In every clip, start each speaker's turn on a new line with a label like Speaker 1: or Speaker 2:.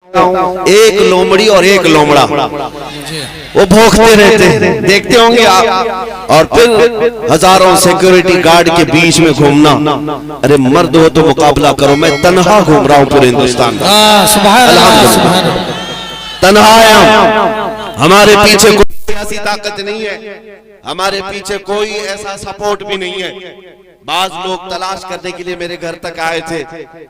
Speaker 1: एक लोमड़ी और एक लोमड़ा वो भौंकते रहते हैं, देखते होंगे आप। और फिर हजारों सिक्योरिटी गार्ड के बीच में घूमना। अरे मर्द हो तो मुकाबला करो, मैं तन्हा घूम रहा हूं पूरे हिंदुस्तान में, तन्हा आया। हमारे पीछे कोई सियासी ताकत नहीं है, हमारे पीछे कोई ऐसा सपोर्ट भी नहीं है। बाज लोग तलाश करने के लिए मेरे घर तक आए थे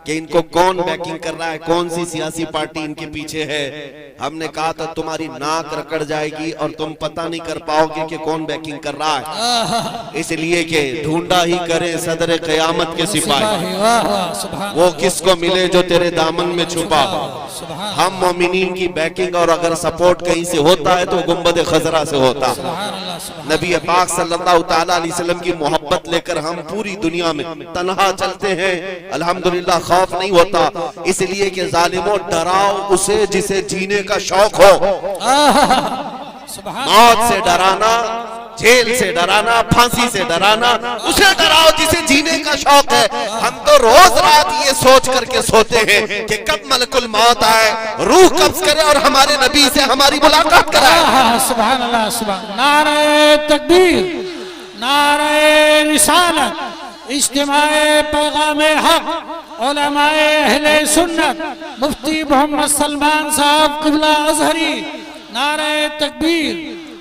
Speaker 1: कि इनको कौन बैकिंग कर रहा है, कौन सी सियासी पार्टी इनके पीछे है। हमने कहा था तुम्हारी नाक रकड़ जाएगी और तुम पता नहीं कर पाओगे कि कौन बैकिंग कर रहा है, इसलिए कि ढूंढा ही करे सदर क़यामत के सिपाही, वो किसको मिले जो तेरे दामन में छुपा। हम मोमिनीन की बैकिंग और अगर सपोर्ट कहीं से होता है तो गुंबद खजरा से होता। नबी पाक सल्लल्लाहु तआला अलैहि वसल्लम की मोहब्बत लेकर हम पूरी दुनिया में तन्हा चलते हैं, अल्हम्दुलिल्लाह खौफ नहीं होता। इसलिए कि जालिमों डराओ उसे जिसे जीने का शौक हो। मौत से डराना, जेल से डराना, फांसी से डराना, उसे डराओ जिसे जीने का शौक है। हम तो रोज रात ये सोच करके सोते हैं कि कब मलकुल मौत आए, रूह कब्ज करे और हमारे नबी से हमारी मुलाकात कराए।
Speaker 2: सुभान अल्लाह, सुभान। नारे तकबीर, नारे रिसालत, इज्तिमाए पैगामे हक, उलमाए अहले सुन्नत, मुफ्ती मोहम्मद सलमान साहब क़िबला अज़हरी, नारे तकबीर,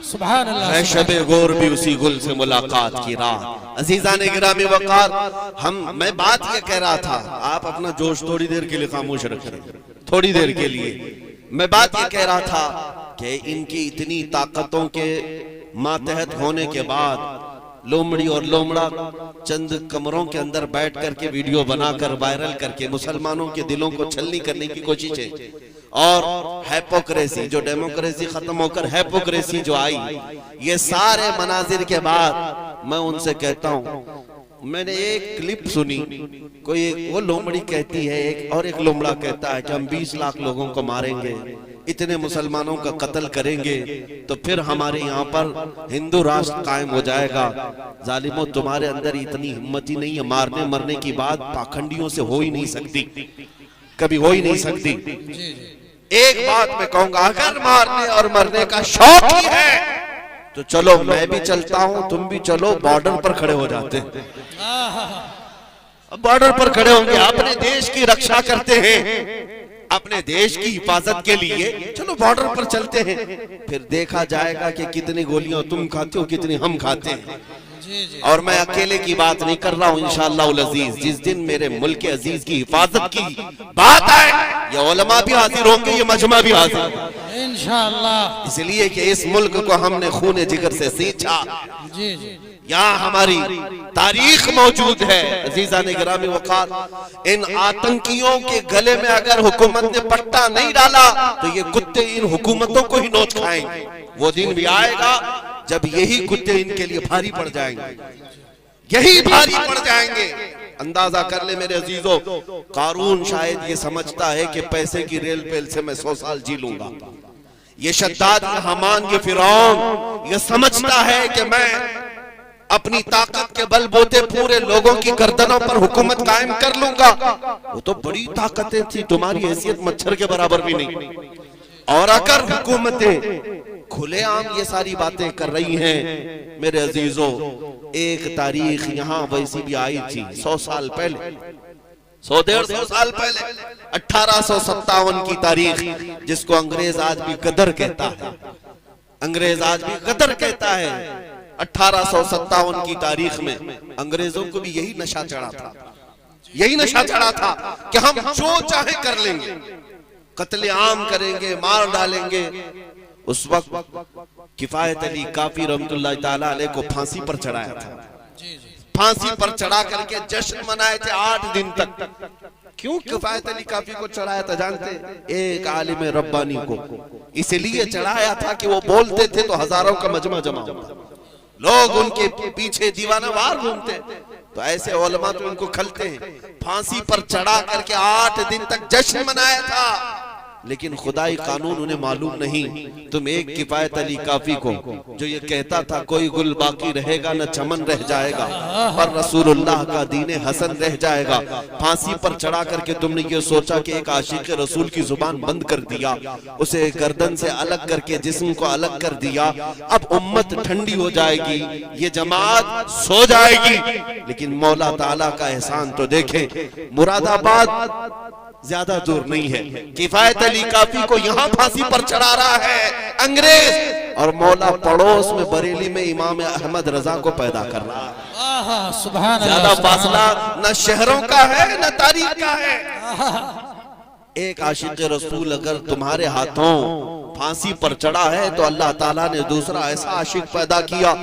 Speaker 2: सुभान अल्लाह।
Speaker 1: शबे गौर भी उसी गुल से मुलाकात की रात। अज़ीज़ाने गिरामी वक़ार, मैं बात ये कह रहा था, आप अपना जोश थोड़ी देर के लिए खामोश रखें, थोड़ी देर के लिए। मैं बात ये कह रहा था कि इनकी इतनी ताकतों के मातहत होने के बाद लोमड़ी और लोमड़ा चंद कमरों के अंदर बैठ करके वीडियो बनाकर वायरल करके मुसलमानों के दिलों को छलनी करने की कोशिश है। और हैपोक्रेसी, जो डेमोक्रेसी खत्म होकर हैपोक्रेसी जो आई, ये सारे मनाजिर के बाद मैं उनसे कहता हूँ, मैंने एक क्लिप सुनी, कोई वो लोमड़ी कहती है एक और एक लोमड़ा कहता है कि हम 20 लाख लोगों को मारेंगे, इतने मुसलमानों का कत्ल करेंगे तो फिर हमारे यहाँ पर हिंदू राष्ट्र कायम हो जाएगा। जालिमों तुम्हारे अंदर इतनी हिम्मत ही नहीं है, मारने मरने की बात पाखंडियों से हो ही नहीं सकती, कभी हो ही नहीं सकती। एक बात मैं कहूंगा, अगर मारने और मरने का शौक ही है तो चलो मैं भी चलता हूं, तुम भी चलो, बॉर्डर पर खड़े हो जाते हैं। बॉर्डर पर खड़े होंगे, अपने देश की रक्षा करते हैं, अपने देश की हिफाजत के लिए चलो बॉर्डर पर चलते हैं, फिर देखा जाएगा कि कितनी गोलियां तुम खाते हो, कितनी हम खाते हैं। और मैं अकेले की बात नहीं कर रहा हूं, इंशाअल्लाह अज़ीज जिस दिन मेरे मुल्क के अजीज की हिफाजत की बात आए, ये उलमा भी हाजिर होंगे, ये मजमा भी हाजिर
Speaker 2: इंशाअल्लाह।
Speaker 1: इसलिए कि इस मुल्क को हमने खूने जिगर से सींचा, यहाँ हमारी तारीख मौजूद है। अज़ीज़ाने गिरामी वक़ार, इन आतंकियों के गले में अगर हुकूमत ने पट्टा नहीं डाला तो ये कुत्ते इन हुकूमतों को ही नोच खाएंगे। वो दिन भी आएगा जब यही कुत्ते इनके लिए भारी पड़ जाएंगे, यही भारी पड़ जाएंगे। अंदाजा कर ले मेरे अजीजों, कारून शायद ये समझता है कि पैसे की रेल पेल से मैं 100 साल जी लूंगा। ये शद्दाद, ये हमान, ये फिरौन ये समझता है कि मैं अपनी ताकत के बलबूते पूरे लोगों की गर्दनों पर हुकूमत कायम कर लूंगा। वो तो बड़ी ताकतें थी, तुम्हारी हैसियत मच्छर के बराबर भी नहीं। और अगर हुकूमतें खुलेआम ये सारी बातें कर रही हैं, मेरे अजीजों, एक तारीख यहाँ वैसी भी आई थी 100 साल पहले, 100-150 साल पहले, 1857 की तारीख, जिसको अंग्रेज आज भी गदर कहता है, अंग्रेज आज भी गदर कहता है। 1857 की तारीख में अंग्रेजों को भी यही नशा चढ़ा था, यही नशा चढ़ा था कि हम जो चाहे कर लेंगे, कत्ले आम करेंगे, मार डालेंगे। उस वक्त किफायत अली काफी रहमतुल्लाह ताला अलैह को फांसी पर चढ़ाया था, फांसी पर चढ़ा करके जश्न मनाए थे 8 दिन तक। क्यों किफायत अली काफी को चढ़ाया था जानते? एक आलिम रब्बानी को इसलिए चढ़ाया था कि वो बोलते थे तो हजारों का मजमा जमा होता, लोग उनके पीछे दीवानावार घूमते, तो ऐसे उलमा तो उनको खलते हैं। फांसी पर चढ़ा करके 8 दिन तक जश्न मनाया था। लेकिन खुदाई कानून उन्हें मालूम नहीं। तुम एक किफायत अली काफी को जो ये कहता था कोई गुल बाकी रहेगा न चमन रह जाएगा, पर रसूलुल्लाह का दीन हसन रह जाएगा, फांसी पर चढ़ा करके तुमने ये सोचा कि एक आशिक रसूल की जुबान बंद कर दिया, उसे गर्दन से अलग करके जिस्म को अलग कर दिया। अब उम्मत ठंडी हो जाएगी, ये जमात सो जाएगी। लेकिन मौला ताला का एहसान तो देखें, मुरादाबाद ज्यादा दूर नहीं है। किफायत अली काफी को यहाँ फांसी पर चढ़ा रहा है अंग्रेज, और मौला पड़ोस में बरेली में इमाम अहमद रजा को पैदा कर रहा है।
Speaker 2: सुभान अल्लाह,
Speaker 1: ज्यादा फासला न शहरों का है न तारीख का है। एक आशिक रसूल अगर तुम्हारे हाथों फांसी पर चढ़ा है तो अल्लाह ताला ने दूसरा ऐसा आशिक पैदा किया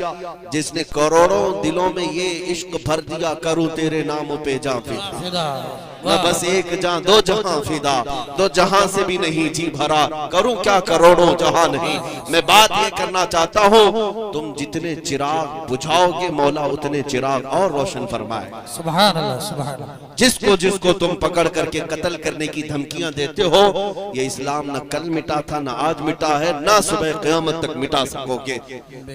Speaker 1: जिसने करोड़ों दिलों में ये इश्क भर दिया, करूं तेरे नाम पे जां फिदा, न बस एक जां दो जहां फिदा, दो जहां से भी नहीं जी भरा, करूं क्या करोड़ों जहां नहीं। मैं बात ये करना चाहता हूँ, तुम जितने चिराग बुझाओगे मौला उतने चिराग और रोशन फरमाए।
Speaker 2: सुभान अल्लाह, सुभान अल्लाह।
Speaker 1: जिसको जिसको तुम पकड़ करके कत्ल करने की धमकियां देते हो, ये इस्लाम न कल मिटा था न आज मिटा है, ना सुबह क़यामत तक मिटा सकोगे।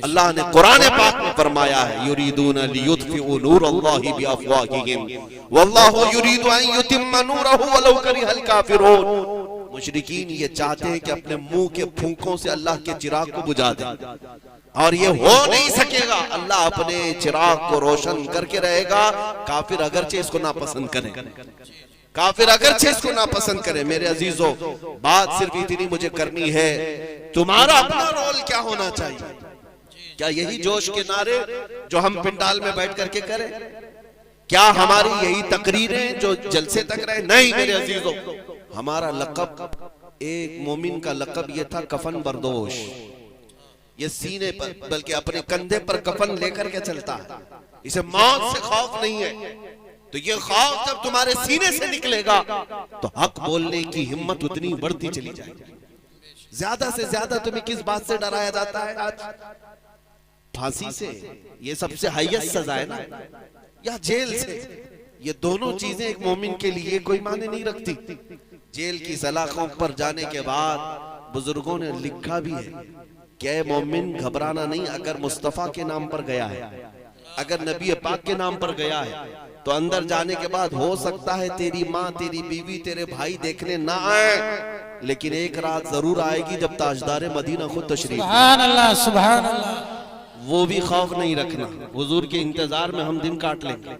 Speaker 1: अल्लाह ने कुरान पाक में फरमाया है, युरीदूना लियुत्फिउ नूरल्लाहि बिअफ़वाहिहिम वल्लाहु युरीदु अन युतिम्मा नूरहु वलौ करिहल काफिरून। मुशरिकीन ये चाहते हैं कि अपने मुंह के फूंकों से अल्लाह के चिराग को बुझा दें, और ये हो नहीं सकेगा। अल्लाह अपने चिराग को रोशन करके रहेगा, काफिर अगरचे इसको नापसंद करें, काफिर अगरचे इसको नापसंद करें। मेरे अजीजों, बात सिर्फ इतनी मुझे करनी है, तुम्हारा अपना रोल क्या होना चाहिए? क्या यही जोश के नारे जो हम पिंडाल में बैठ करके करें? क्या हमारी यही तकरीरें जो जलसे तक रहे? नहीं मेरे अजीजों, हमारा लक़ब, एक मोमिन का लक़ब ये था कफन बरदोश। ये सीने पर बल्कि अपने कंधे पर कफन लेकर के चलता है, इसे मौत से खौफ नहीं है। तो ये खौफ जब तुम्हारे सीने से निकलेगा तो हक बोलने की हिम्मत उतनी बढ़ती चली जाएगी। ज्यादा से ज्यादा तुम्हें किस बात से डराया जाता है आज? फांसी से, ये सबसे हाईएस्ट सजा है ना, या जेल से। ये दोनों चीजें एक मोमिन के लिए कोई माने नहीं रखती। जेल की सलाखों पर जाने के बाद बुजुर्गों ने लिखा भी है कि मोमिन घबराना नहीं, अगर मुस्तफा के नाम पर गया है, अगर नबी पाक के नाम पर गया है, तो अंदर जाने के बाद हो सकता है तेरी माँ, तेरी बीवी, तेरे भाई देखने ना आए, लेकिन एक रात जरूर आएगी जब ताजदार मदीना खुद तशरीफ।
Speaker 2: सुभान अल्लाह, सुभान अल्लाह।
Speaker 1: वो भी खौफ नहीं रखना, हुजूर के इंतजार में हम दिन काट लेंगे।